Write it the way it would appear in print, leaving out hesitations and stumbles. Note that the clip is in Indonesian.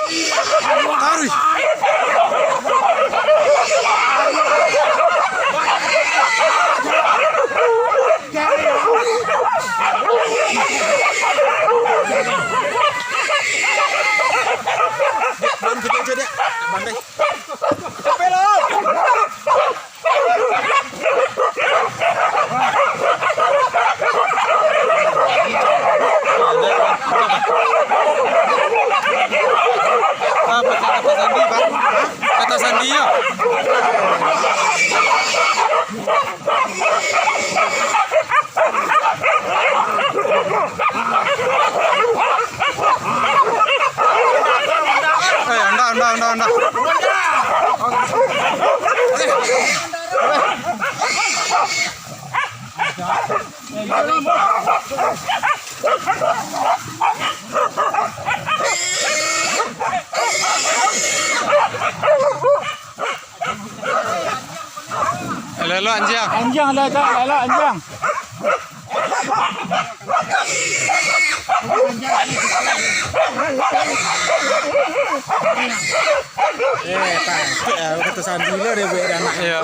Taruh. Belum gede aja dia, bandai. Belum. Apa kata Sandi, Bang? Kata Sandi ya. Anda. Lelo anjing. Anjing. Pak, kata Sandi lah dia buat anak. Iya.